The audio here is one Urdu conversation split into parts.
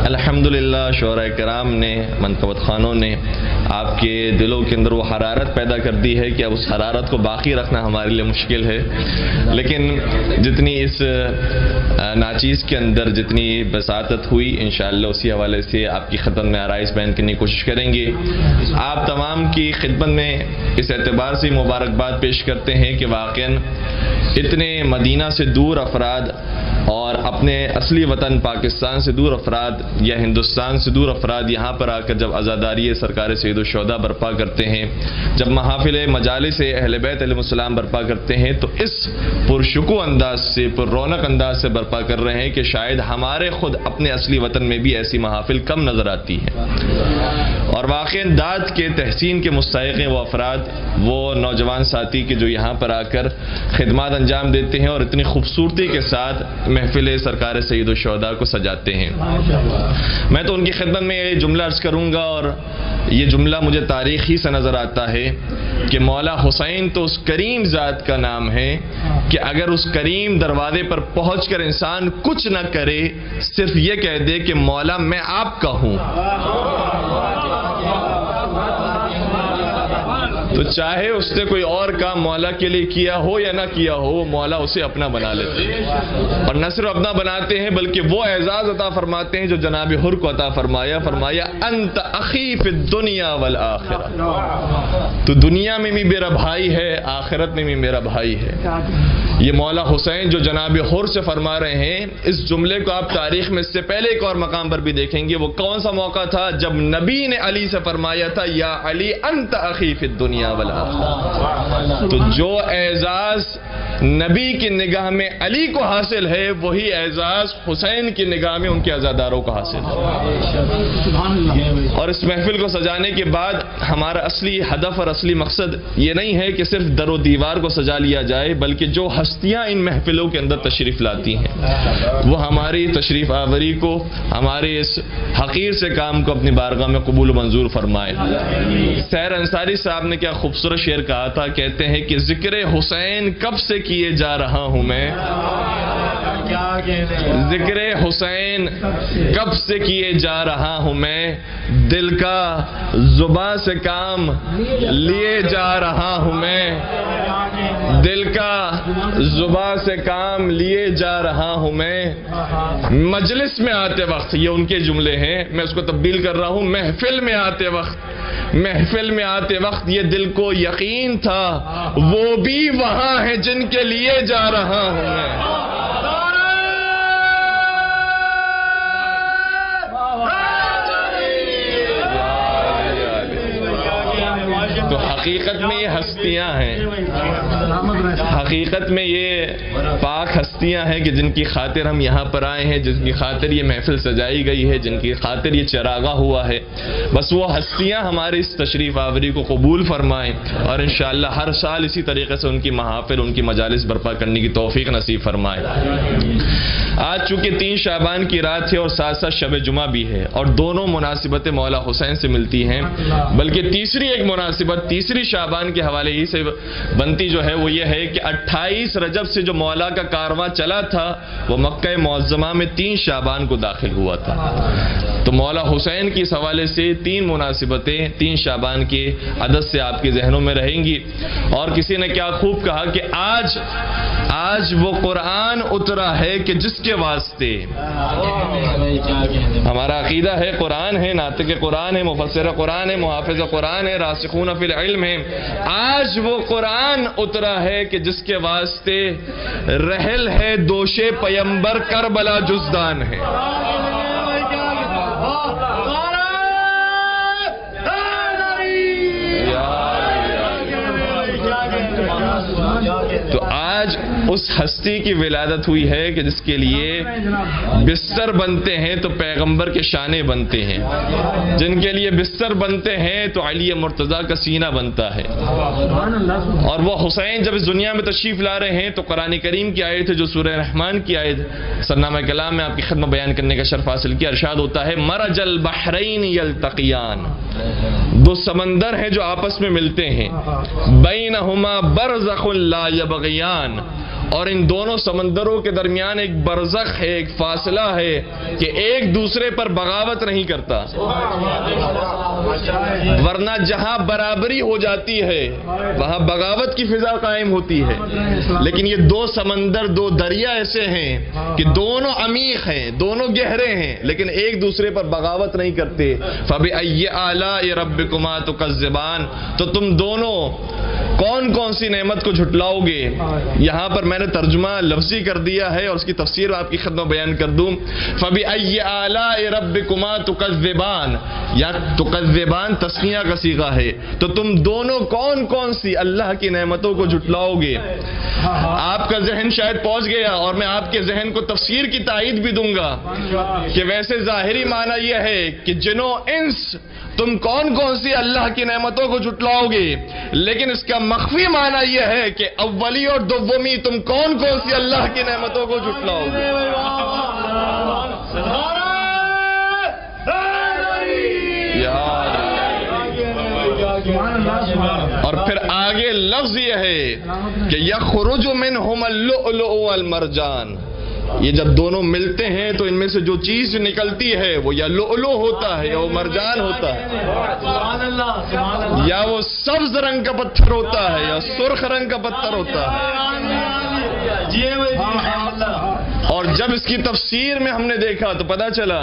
الحمدللہ شعراء کرام نے، منقبت خوانوں نے آپ کے دلوں کے اندر وہ حرارت پیدا کر دی ہے کہ اب اس حرارت کو باقی رکھنا ہمارے لیے مشکل ہے، لیکن جتنی اس ناچیز کے اندر جتنی بساطت ہوئی انشاءاللہ اسی حوالے سے آپ کی خدمت میں آرائز بیان کرنے کی کوشش کریں گے۔ آپ تمام کی خدمت میں اس اعتبار سے مبارکباد پیش کرتے ہیں کہ واقعاً اتنے مدینہ سے دور افراد اور اپنے اصلی وطن پاکستان سے دور افراد یا ہندوستان سے دور افراد یہاں پر آ کر جب عزاداری سرکار سید الشہداء برپا کرتے ہیں، جب محافل مجالس اہل بیت علیہ السلام برپا کرتے ہیں تو اس پرشکوہ انداز سے، پر رونق انداز سے برپا کر رہے ہیں کہ شاید ہمارے خود اپنے اصلی وطن میں بھی ایسی محافل کم نظر آتی ہیں۔ اور واقعاً داد کے تحسین کے مستحق ہیں وہ افراد، وہ نوجوان ساتھی کہ جو یہاں پر آ کر خدمات انجام دیتے ہیں اور اتنی خوبصورتی کے ساتھ محفل سرکار سید الشہداء کو سجاتے ہیں۔ میں تو ان کی خدمت میں یہ جملہ عرض کروں گا، اور یہ جملہ مجھے تاریخ ہی سے نظر آتا ہے کہ مولا حسین تو اس کریم ذات کا نام ہے کہ اگر اس کریم دروازے پر پہنچ کر انسان کچھ نہ کرے، صرف یہ کہہ دے کہ مولا میں آپ کا ہوں، تو چاہے اس نے کوئی اور کام مولا کے لیے کیا ہو یا نہ کیا ہو، مولا اسے اپنا بنا لیتے ہیں، اور نہ صرف اپنا بناتے ہیں بلکہ وہ اعزاز عطا فرماتے ہیں جو جناب حر کو عطا فرمایا انت اخی فی الدنیا والآخرہ، تو دنیا میں بھی میرا بھائی ہے، آخرت میں بھی میرا بھائی ہے۔ یہ مولا حسین جو جناب حر سے فرما رہے ہیں، اس جملے کو آپ تاریخ میں اس سے پہلے ایک اور مقام پر بھی دیکھیں گے۔ وہ کون سا موقع تھا جب نبی نے علی سے فرمایا تھا یا علی انت اخی فی الدنیا والآخرہ، تو جو اعزاز نبی کی نگاہ میں علی کو حاصل ہے وہی اعزاز حسین کی نگاہ میں ان کے عزاداروں کو حاصل ہے۔ اور اس محفل کو سجانے کے بعد ہمارا اصلی ہدف اور اصلی مقصد یہ نہیں ہے کہ صرف در و دیوار کو سجا لیا جائے، بلکہ جو ہستیاں ان محفلوں کے اندر تشریف لاتی ہیں وہ ہماری تشریف آوری کو، ہمارے اس حقیر سے کام کو اپنی بارگاہ میں قبول و منظور فرمائے۔ سحر انصاری صاحب نے کیا خوبصورت شعر کہا تھا، کہتے ہیں کہ ذکر حسین کب سے کیے جا رہا ہوں میں، ذکر حسین کب سے کیے جا رہا ہوں میں، دل کا زباں سے کام لیے جا رہا ہوں میں، دل کا زباں سے کام لیے جا رہا ہوں میں، مجلس میں آتے وقت، یہ ان کے جملے ہیں، میں اس کو تبدیل کر رہا ہوں، محفل میں آتے وقت یہ دل کو یقین تھا وہ بھی وہاں ہیں جن کے لیے جا رہا ہوں میں۔ تو حقیقت میں یہ ہستیاں ہیں، حقیقت میں یہ پاک ہستیاں ہیں کہ جن کی خاطر ہم یہاں پر آئے ہیں، جن کی خاطر یہ محفل سجائی گئی ہے، جن کی خاطر یہ چراغاں ہوا ہے، بس وہ ہستیاں ہماری اس تشریف آوری کو قبول فرمائیں اور انشاءاللہ ہر سال اسی طریقے سے ان کی محافل، ان کی مجالس برپا کرنے کی توفیق نصیب فرمائے۔ آج چونکہ 3 شعبان کی رات ہے اور ساتھ ساتھ شب جمعہ بھی ہے، اور دونوں مناسبتیں مولا حسین سے ملتی ہیں، بلکہ تیسری ایک مناسبت تیسری شعبان کے حوالے ہی سے بنتی جو ہے وہ یہ ہے کہ 28 رجب سے جو مولا کا کارواں چلا تھا وہ مکہ معظمہ میں 3 شعبان کو داخل ہوا تھا، تو مولا حسین کی اس حوالے سے 3 مناسبتیں 3 شعبان کے عدد سے آپ کے ذہنوں میں رہیں گی۔ اور کسی نے کیا خوب کہا کہ آج وہ قرآن اترا ہے کہ جس کے واسطے، ہمارا عقیدہ ہے قرآن ہے، ناطق قرآن ہے، مفسر قرآن ہے، محافظ قرآن ہے، راسخون فی العلم ہے، آج وہ قرآن اترا ہے کہ جس کے واسطے رحل ہے دوش پیمبر کربلا جزدان ہے۔ تو آج اس ہستی کی ولادت ہوئی ہے کہ جس کے لیے بستر بنتے ہیں تو پیغمبر کے شانے بنتے ہیں، جن کے لیے بستر بنتے ہیں تو علی مرتضیٰ کا سینہ بنتا ہے۔ اور وہ حسین جب اس دنیا میں تشریف لا رہے ہیں تو قرآن کریم کی آیت ہے جو سورہ رحمان کی آیت سرنامہ کلام میں آپ کی خدمت بیان کرنے کا شرف حاصل کیا، ارشاد ہوتا ہے مرج البحرین یلتقیان، 2 سمندر ہیں جو آپس میں ملتے ہیں، بینہما برزخ لا یبغیان، اور ان دونوں سمندروں کے درمیان ایک برزخ ہے، ایک فاصلہ ہے کہ ایک دوسرے پر بغاوت نہیں کرتا، ورنہ جہاں برابری ہو جاتی ہے وہاں بغاوت کی فضا قائم ہوتی ہے۔ لیکن یہ دو سمندر، دو دریا ایسے ہیں کہ دونوں عمیق ہیں، دونوں گہرے ہیں، لیکن ایک دوسرے پر بغاوت نہیں کرتے۔ فَبِأَيِّ آلَاءِ رَبِّكُمَا تُكَذِّبَانِ، تو تم دونوں کون کون سی نعمت کو جھٹلاؤ گے؟ یہاں پر میں نے ترجمہ لفظی کر دیا ہے اور اس کی تفسیر آپ کی خدمت بیان کر دوں۔ فَبِأَيِّ آلَاءِ رَبِّكُمَا تُكَذِّبَانِ، یا تُكَذِّبَانِ تثنیہ کا صیغہ ہے، تو تم دونوں کون کون سی اللہ کی نعمتوں کو جھٹلاؤ گے؟ آپ کا ذہن شاید پہنچ گیا، اور میں آپ کے ذہن کو تفسیر کی تائید بھی دوں گا کہ ویسے ظاہری معنی یہ ہے کہ جنوں انس تم کون کون سی اللہ کی نعمتوں کو جھٹلاؤ گے، لیکن اس کا مخفی معنی یہ ہے کہ اولی اور دومی تم کون کون سی اللہ کی نعمتوں کو جھٹلاؤ گے۔ اور پھر آگے لفظ یہ ہے کہ یخرج منہم اللؤلؤ والمرجان، یہ جب دونوں ملتے ہیں تو ان میں سے جو چیز نکلتی ہے وہ یا لؤلؤ ہوتا ہے یا وہ مرجان ہوتا ہے، یا وہ سبز رنگ کا پتھر ہوتا ہے یا سرخ رنگ کا پتھر ہوتا ہے۔ اور جب اس کی تفسیر میں ہم نے دیکھا تو پتہ چلا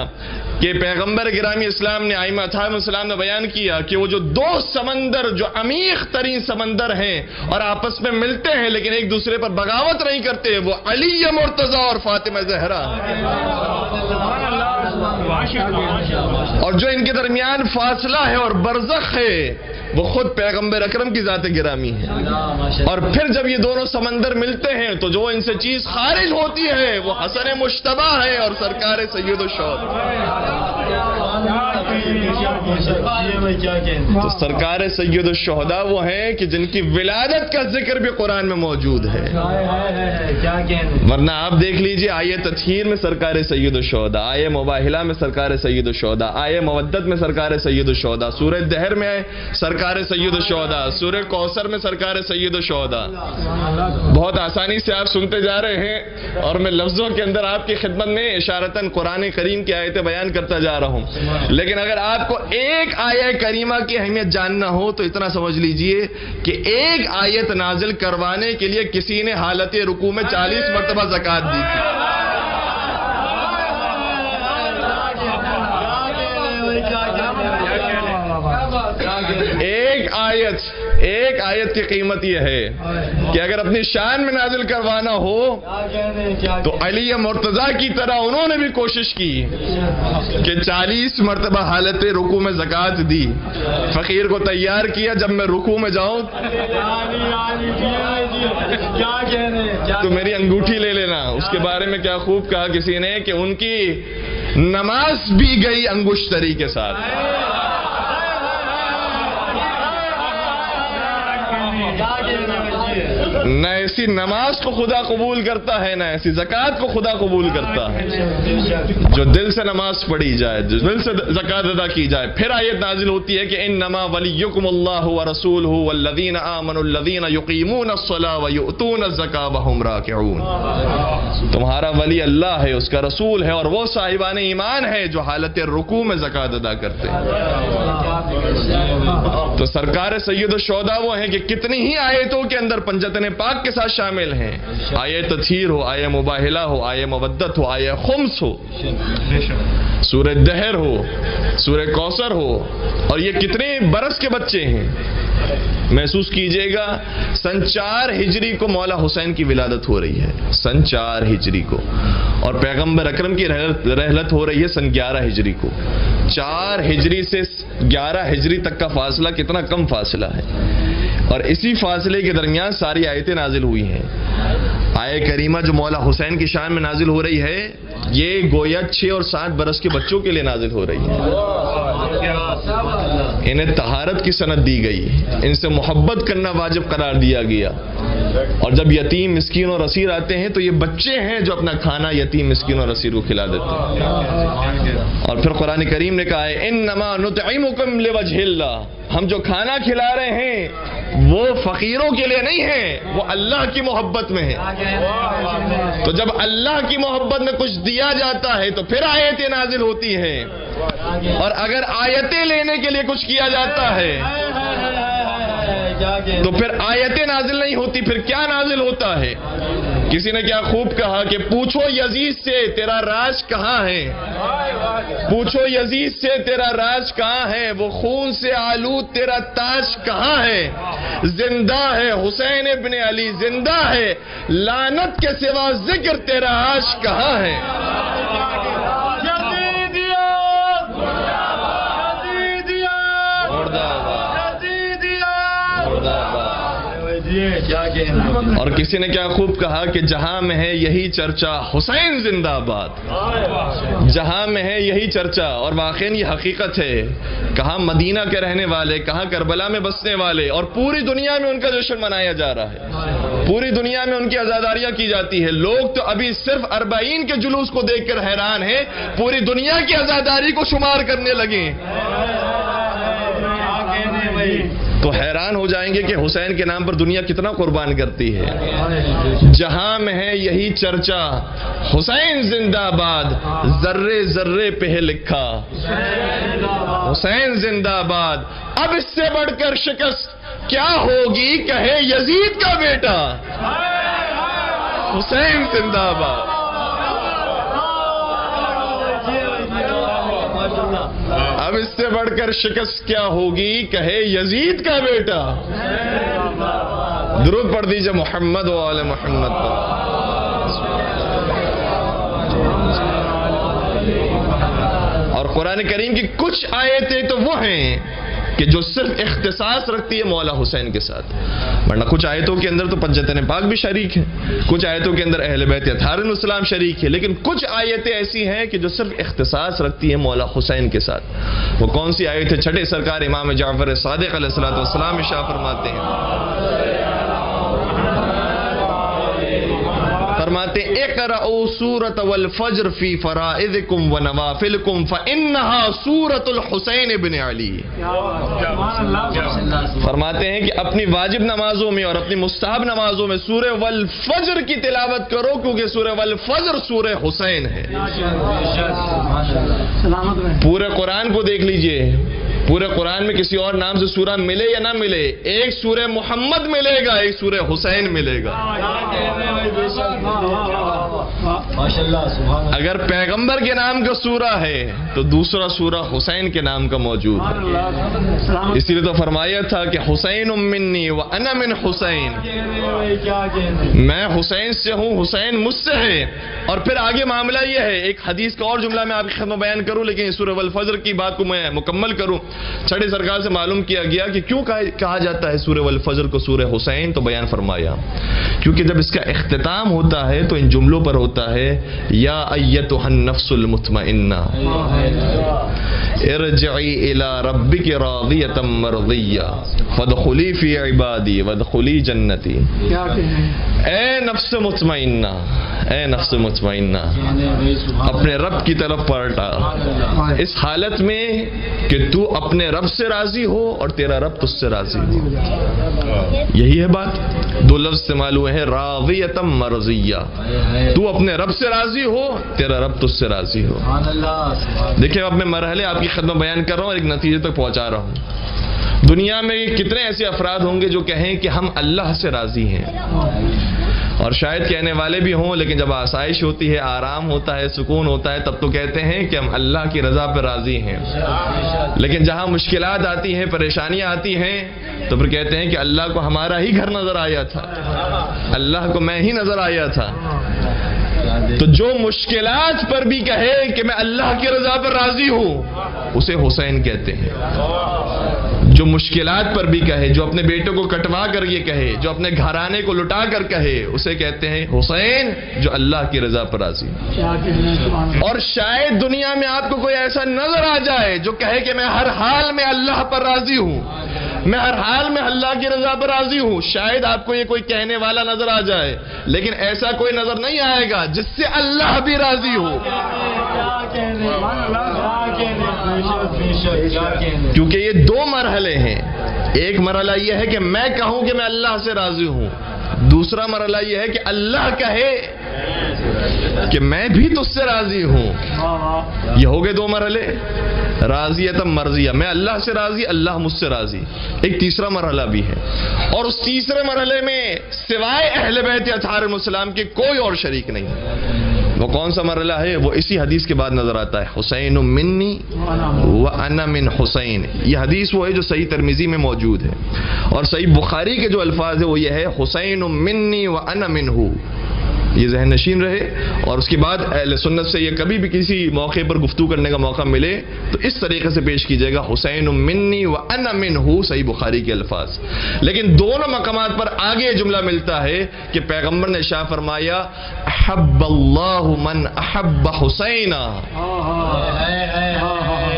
کہ پیغمبر گرامی اسلام نے، ائمہ اصحاب السلام نے بیان کیا کہ وہ جو دو سمندر جو عمیق ترین سمندر ہیں اور آپس میں ملتے ہیں لیکن ایک دوسرے پر بغاوت نہیں کرتے، وہ علی مرتضی اور فاطمہ زہرا، اور جو ان کے درمیان فاصلہ ہے اور برزخ ہے وہ خود پیغمبر اکرم کی ذات گرامی ہے۔ اور پھر جب یہ دونوں سمندر ملتے ہیں تو جو ان سے چیز خارج ہوتی ہے وہ حسن مشتبہ ہے اور سرکار سید الشہداء۔ تو سرکار سید الشہداء وہ ہیں کہ جن کی ولادت کا ذکر بھی قرآن میں موجود ہے، ورنہ آپ دیکھ لیجئے آیے تطہیر میں سرکار سید الشہداء، آیے مباہلہ میں سرکار سید الشہداء، آیے مودت میں سرکار سید الشہداء، سورہ دہر میں سرکار سید الشہداء، سورہ کوثر میں سرکار سید الشہداء۔ بہت آسانی سے آپ سنتے جا رہے ہیں اور میں لفظوں کے اندر آپ کی خدمت میں اشارتاً قرآن کریم کی آیتیں بیان کرتا جا رہا ہوں، لیکن اگر آپ کو ایک آیہ کریمہ کی اہمیت جاننا ہو تو اتنا سمجھ لیجئے کہ ایک آیت نازل کروانے کے لیے کسی نے حالت رکوع میں 40 مرتبہ زکوٰۃ دی تھی۔ ایک آیت کی قیمت یہ ہے کہ اگر اپنی شان میں نازل کروانا ہو تو علی مرتضی کی طرح انہوں نے بھی کوشش کی کہ 40 مرتبہ حالت رکوع میں زکوٰۃ دی، فقیر کو تیار کیا، جب میں رکوع میں جاؤں تو میری انگوٹھی لے لینا۔ اس کے بارے میں کیا خوب کہا کسی نے کہ ان کی نماز بھی گئی انگشتری کے ساتھ۔ نہ ایسی نماز کو خدا قبول کرتا ہے، نہ ایسی زکوٰۃ کو خدا قبول کرتا ہے جو دل سے نماز پڑھی جائے، جو دل سے زکوٰۃ ادا کی جائے۔ پھر آیت نازل ہوتی ہے کہ انما ولیکم اللہ ورسولہ والذین آمنوا الذین یقیمون الصلاۃ ویؤتون الزکاۃ وہم راکعون، تمہارا ولی اللہ ہے، اس کا رسول ہے، اور وہ صاحبان ایمان ہے جو حالت رکوع میں زکوٰۃ ادا کرتے ہیں۔ تو سرکار سید الشہداء وہ ہیں کہ کتنی ہی آیتوں کے اندر پنجتن پاک کے ساتھ شامل ہیں، آیے تطہیر ہو، آیے مباہلہ ہو، آیے مودت ہو، آیے خمس ہو، سورہ دہر ہو، سورہ کوثر ہو، اور یہ کتنے برس کے بچے ہیں۔ محسوس کیجئے گا سن 4 ہجری کو مولا حسین کی ولادت ہو رہی ہے، سن 4 ہجری کو، اور پیغمبر اکرم کی رحلت ہو رہی ہے سن 11 ہجری کو۔ 4 ہجری سے 11 ہجری تک کا فاصلہ کتنا کم فاصلہ ہے، اور اسی فاصلے کے درمیان ساری آیتیں نازل ہوئی ہیں۔ آیہ کریمہ جو مولا حسین کی شان میں نازل ہو رہی ہے یہ گویا 6 اور 7 برس کے بچوں کے لیے نازل ہو رہی ہے۔ انہیں طہارت کی سند دی گئی، ان سے محبت کرنا واجب قرار دیا گیا، اور جب یتیم مسکین اور اسیر آتے ہیں تو یہ بچے ہیں جو اپنا کھانا یتیم مسکین اور اسیر کو کھلا دیتے ہیں۔ اور پھر قرآن کریم نے کہا ہے انما نطعمکم لوجہ اللہ، ہم جو کھانا کھلا رہے ہیں وہ فقیروں کے لیے نہیں ہے، وہ اللہ کی محبت میں ہے۔ تو جب اللہ کی محبت میں کچھ دیا جاتا ہے تو پھر آیتیں نازل ہوتی ہیں، اور اگر آیتیں لینے کے لیے کچھ کیا جاتا ہے تو پھر آیتیں نازل نہیں ہوتی، پھر کیا نازل ہوتا ہے؟ کسی نے کیا خوب کہا کہ پوچھو یزید سے تیرا راز کہاں ہے، پوچھو یزید سے تیرا راز کہاں ہے، وہ خون سے آلود تیرا تاج کہاں ہے، زندہ ہے حسین ابن علی زندہ ہے، لعنت کے سوا ذکر تیرا عاش کہاں ہے۔ اور کسی نے کیا خوب کہا کہ جہاں میں ہے یہی چرچا حسین زندہ آباد، جہاں میں ہے یہی چرچا، اور واقعی یہ حقیقت ہے۔ کہاں مدینہ کے رہنے والے، کہاں کربلا میں بسنے والے، اور پوری دنیا میں ان کا جشن منایا جا رہا ہے، پوری دنیا میں ان کی عزاداریاں کی جاتی ہے۔ لوگ تو ابھی صرف 40 کے جلوس کو دیکھ کر حیران ہیں، پوری دنیا کی عزاداری کو شمار کرنے لگے تو حیران ہو جائیں گے کہ حسین کے نام پر دنیا کتنا قربان کرتی ہے۔ جہاں میں ہے یہی چرچا حسین زندہ آباد، ذرے ذرے پہ ہے لکھا حسین زندہ آباد۔ اب اس سے بڑھ کر شکست کیا ہوگی، کہے یزید کا بیٹا حسین زندہ آباد۔ اب اس سے بڑھ کر شکست کیا ہوگی، کہے یزید کا بیٹا۔ درود پڑھ دیجئے محمد و آل محمد پر۔ اور قرآن کریم کی کچھ آیتیں تو وہ ہیں کہ جو صرف اختصاص رکھتی ہے مولا حسین کے ساتھ، ورنہ کچھ آیتوں کے اندر تو پنجتن پاک بھی شریک ہیں، کچھ آیتوں کے اندر اہل بیت اطہار علیہ السلام شریک ہے، لیکن کچھ آیتیں ایسی ہیں کہ جو صرف اختصاص رکھتی ہیں مولا حسین کے ساتھ۔ وہ کون سی آیت ہے؟ چھٹے سرکار امام جعفر صادق علیہ السلام ارشاد فرماتے ہیں، فرماتے ہیں اقرأوا سورۃ والفجر فی فرائضکم ونوافلکم فإنہا سورۃ الحسین بن علی۔ فرماتے ہیں کہ اپنی واجب نمازوں میں اور اپنی مستحب نمازوں میں سورہ والفجر کی تلاوت کرو، کیونکہ سورہ والفجر سورہ حسین ہے۔ پورے قرآن کو دیکھ لیجئے، پورے قرآن میں کسی اور نام سے سورہ ملے یا نہ ملے، ایک سورہ محمد ملے گا، ایک سورہ حسین ملے گا۔ اگر پیغمبر کے نام کا سورہ ہے تو دوسرا سورہ حسین کے نام کا موجود ہے۔ اسی لیے تو فرمایا تھا کہ حسین منی وانا من حسین، میں حسین سے ہوں، حسین مجھ سے ہے۔ اور پھر آگے معاملہ یہ ہے، ایک حدیث کا اور جملہ میں آپ کی خدمت بیان کروں، لیکن اس سورہ والفجر کی بات کو میں مکمل کروں۔ چھٹے سرکار سے معلوم کیا گیا کہ کیوں کہا جاتا ہے سورہ والفجر کو سورہ حسین، تو بیان فرمایا کیونکہ جب اس کا اختتام ہوتا ہے تو ان جملوں پر ہوتا ہے، یا ایتھا النفس المطمئنہ ارجعی الی ربک راضیۃ مرضیہ فادخلی فی عبادی وادخلی جنتی۔ اے نفس مطمئنہ، اے نفس مطمئنہ، اپنے رب کی طرف پلٹا، اس حالت میں کہ تو اپنے رب سے راضی ہو اور تیرا رب تجھ سے راضی ہو۔ یہی ہے بات، دو لفظ استعمال ہوئے ہیں، راضیۃ مرضیہ، تو اپنے رب سے راضی ہو، تیرا رب تجھ سے راضی ہو۔ دیکھیں اب میں مرحلے آپ کی خدمت بیان کر رہا ہوں اور ایک نتیجے تک پہنچا رہا ہوں۔ دنیا میں کتنے ایسے افراد ہوں گے جو کہیں کہ ہم اللہ سے راضی ہیں، اور شاید کہنے والے بھی ہوں، لیکن جب آسائش ہوتی ہے، آرام ہوتا ہے، سکون ہوتا ہے، تب تو کہتے ہیں کہ ہم اللہ کی رضا پر راضی ہیں، لیکن جہاں مشکلات آتی ہیں، پریشانیاں آتی ہیں، تو پھر کہتے ہیں کہ اللہ کو ہمارا ہی گھر نظر آیا تھا، اللہ کو میں ہی نظر آیا تھا۔ تو جو مشکلات پر بھی کہے کہ میں اللہ کی رضا پر راضی ہوں، اسے حسین کہتے ہیں۔ جو مشکلات پر بھی کہے، جو اپنے بیٹوں کو کٹوا کر یہ کہے، جو اپنے گھرانے کو لٹا کر کہے، اسے کہتے ہیں حسین جو اللہ کی رضا پر راضی۔ اور شاید دنیا میں آپ کو کوئی ایسا نظر آ جائے جو کہے کہ میں ہر حال میں اللہ پر راضی ہوں، میں ہر حال میں اللہ کی رضا پر راضی ہوں، شاید آپ کو یہ کوئی کہنے والا نظر آ جائے، لیکن ایسا کوئی نظر نہیں آئے گا جس سے اللہ بھی راضی ہو۔ کیونکہ یہ دو مرحلے ہیں. ایک مرحلہ یہ ہے کہ میں کہوں کہ میں اللہ سے راضی ہوں, دوسرا مرحلہ یہ ہے کہ اللہ کہے کہ میں بھی تجھ سے راضی ہوں. یہ ہو گئے دو مرحلے, راضیت مرضیہ, میں اللہ سے راضی, اللہ مجھ سے راضی. ایک تیسرا مرحلہ بھی ہے, اور اس تیسرے مرحلے میں سوائے اہل بیت اطہار السلام کے کوئی اور شریک نہیں. وہ کون سا مرحلہ ہے؟ وہ اسی حدیث کے بعد نظر آتا ہے, حسین منی وانا من حسین. یہ حدیث وہ ہے جو صحیح ترمذی میں موجود ہے, اور صحیح بخاری کے جو الفاظ ہے وہ یہ ہے, حسین منی وانا منہ. یہ ذہن نشین رہے, اور اس کے بعد اہل سنت سے یہ کبھی بھی کسی موقع پر گفتگو کرنے کا موقع ملے تو اس طریقے سے پیش کیجیے گا, حسین منی وانا منہ, صحیح بخاری کے الفاظ. لیکن دونوں مقامات پر آگے یہ جملہ ملتا ہے کہ پیغمبر نے ارشاد فرمایا, احب اللہ من احب حسینا.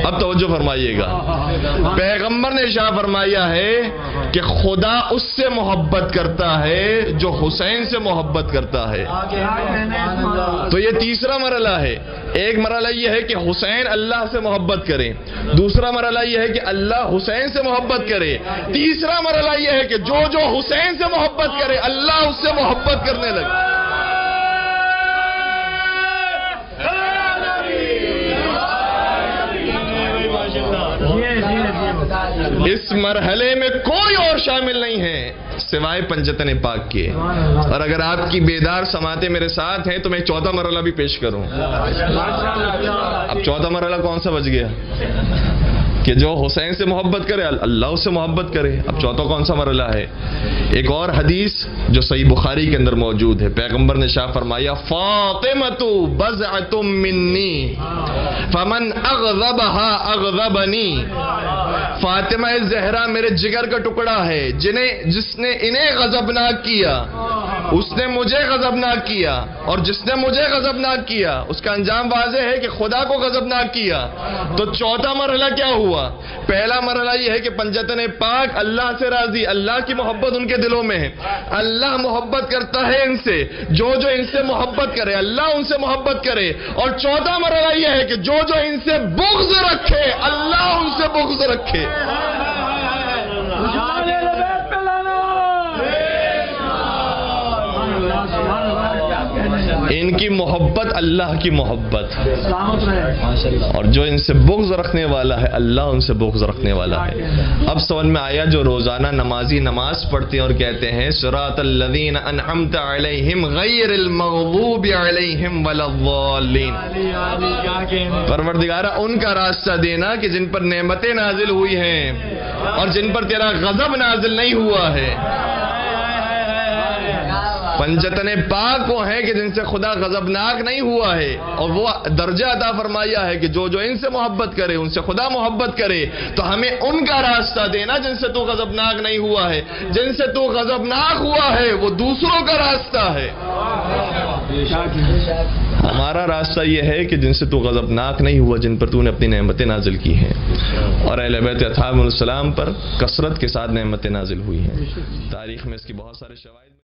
اب توجہ فرمائیے گا, پیغمبر نے ارشاد فرمایا ہے کہ خدا اس سے محبت کرتا ہے جو حسین سے محبت کرتا ہے. تو یہ تیسرا مرحلہ ہے. ایک مرحلہ یہ ہے کہ حسین اللہ سے محبت کرے, دوسرا مرحلہ یہ ہے کہ اللہ حسین سے محبت کرے, تیسرا مرحلہ یہ ہے کہ جو حسین سے محبت کرے اللہ اس سے محبت کرنے لگے. اس مرحلے میں کوئی اور شامل نہیں ہے سوائے پنجتن پاک کے. اور اگر آپ کی بیدار سماعتیں میرے ساتھ ہیں تو میں چوتھا مرحلہ بھی پیش کروں. اب چوتھا مرحلہ کون سا بچ گیا؟ کہ جو حسین سے محبت کرے اللہ اس سے محبت کرے. اب چوتھا کون سا مرحلہ ہے؟ ایک اور حدیث جو صحیح بخاری کے اندر موجود ہے, پیغمبر نے ارشاد فرمایا, فاطمۃ بضعۃ منی فمن اغضبها اغضبنی. فاطمہ زہرا میرے جگر کا ٹکڑا ہے, جس نے انہیں غضبناک کیا اس نے مجھے غضبناک کیا, اور جس نے مجھے غضبناک کیا اس کا انجام واضح ہے کہ خدا کو غضبناک کیا. تو چوتھا مرحلہ کیا ہوا؟ پہلا مرحلہ یہ ہے کہ پنجتن پاک اللہ سے راضی, اللہ کی محبت ان کے دلوں میں ہے, اللہ محبت کرتا ہے ان سے, جو ان سے محبت کرے اللہ ان سے محبت کرے. اور چوتھا مرحلہ یہ ہے کہ جو ان سے بغض رکھے اللہ ان سے بغض رکھے. ان کی محبت اللہ کی محبت, اور جو ان سے بغض رکھنے والا ہے اللہ ان سے بغض رکھنے والا ہے. اب سمجھ میں آیا جو روزانہ نمازی نماز پڑھتے ہیں اور کہتے ہیں صراط الذین انعمت علیہم غیر المغضوب علیہم ولا الضالین. پروردگارہ ان کا راستہ دینا کہ جن پر نعمتیں نازل ہوئی ہیں اور جن پر تیرا غضب نازل نہیں ہوا ہے. پنجتن پاک وہ ہیں کہ جن سے خدا غضبناک نہیں ہوا ہے, اور وہ درجہ عطا فرمایا ہے کہ جو ان سے محبت کرے ان سے خدا محبت کرے. تو ہمیں ان کا راستہ دینا جن سے تو غضبناک نہیں ہوا ہے. جن سے تو غضبناک ہوا ہے وہ دوسروں کا راستہ ہے. ہمارا راستہ یہ ہے کہ جن سے تو غضبناک نہیں ہوا, جن پر تو نے اپنی نعمتیں نازل کی ہیں, اور اہل بیت اطہار السلام پر کثرت کے ساتھ نعمتیں نازل ہوئی ہیں. تاریخ میں اس کی بہت سارے شواہد